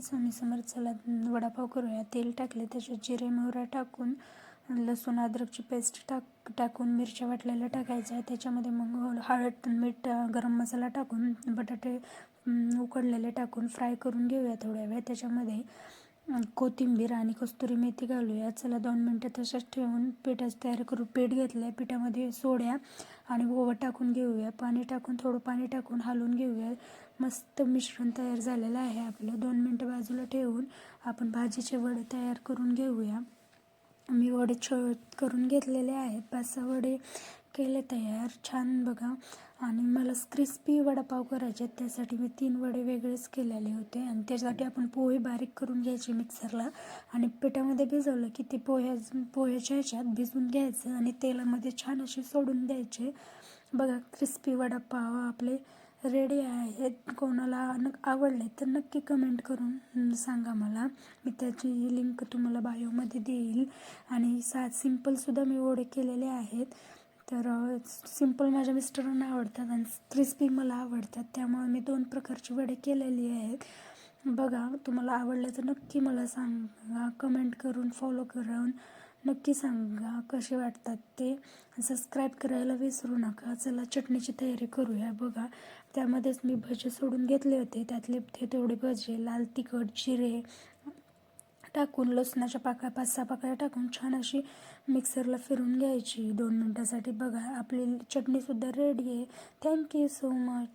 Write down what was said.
स्वामी समर्थ. चला वडापाव करूया. तेल टाकले, त्याच्यात जिरे मोहरा टाकून लसूण अद्रकची पेस्ट टाकून मिरच्या वाटलेल्या टाकायच्या. त्याच्यामध्ये मग हळद मीठ गरम मसाला टाकून बटाटे उकडलेले टाकून फ्राय करून घेऊया थोड्या वेळ. त्याच्यामध्ये कोथिंबीर आणि कस्तुरी मेथी घालूया. चला 2 मिनटं तसंच ठेवून पिठाची तयारी करू. पीठ घेतलं आहे, पिठामध्ये सोड्या आणि ओवा टाकून घेऊया. थोडं पाणी टाकून हलवून घेऊया. मस्त मिश्रण तयार झालेलं आहे आपलं. 2 मिनटं बाजूला ठेवून आपण भाजीचे वडे तयार करून घेऊया. मी वडे करून घेतलेले आहेत. 5-6 वडे केले तयार. छान बघा. आणि मला क्रिस्पी वडापाव करायचे आहेत, त्यासाठी मी 3 वडे वेगळेच केलेले होते. आणि त्यासाठी आपण पोहे बारीक करून घ्यायचे मिक्सरला आणि पिठामध्ये भिजवलं की ते पोह्याच्या ह्याच्यात भिजवून घ्यायचं आणि तेलामध्ये छान असे सोडून द्यायचे. बघा, क्रिस्पी वडापाव आपले रेडी आहेत. कोणाला आवडले तर नक्की कमेंट करून सांगा मला. मी त्याची लिंक तुम्हाला बायोमध्ये देईल. आणि सिम्पलसुद्धा मी वडे केलेले आहेत. तर सिम्पल माझ्या मिस्टरांना आवडतात आणि क्रिस्पी मला आवडतात, त्यामुळे मी 2 प्रकारची वडे केलेली आहेत. बघा, तुम्हाला आवडलं तर नक्की मला सांगा. कमेंट करून फॉलो करून नक्की सांगा कसे वाटतात ते. सबस्क्राईब करायला विसरू नका. चला चटणीची तयारी करूया. बघा, त्यामध्येच मी भजे सोडून घेतले होते. त्यातले तेवढे भजे लाल तिखट जिरे टाकून लसणाच्या पाकळ्या 5-6 पाकळ्या टाकून छान अशी मिक्सरला फिरून घ्यायची 2 मिनटासाठी. बघा, आपली चटणीसुद्धा रेडी आहे. Thank you so much.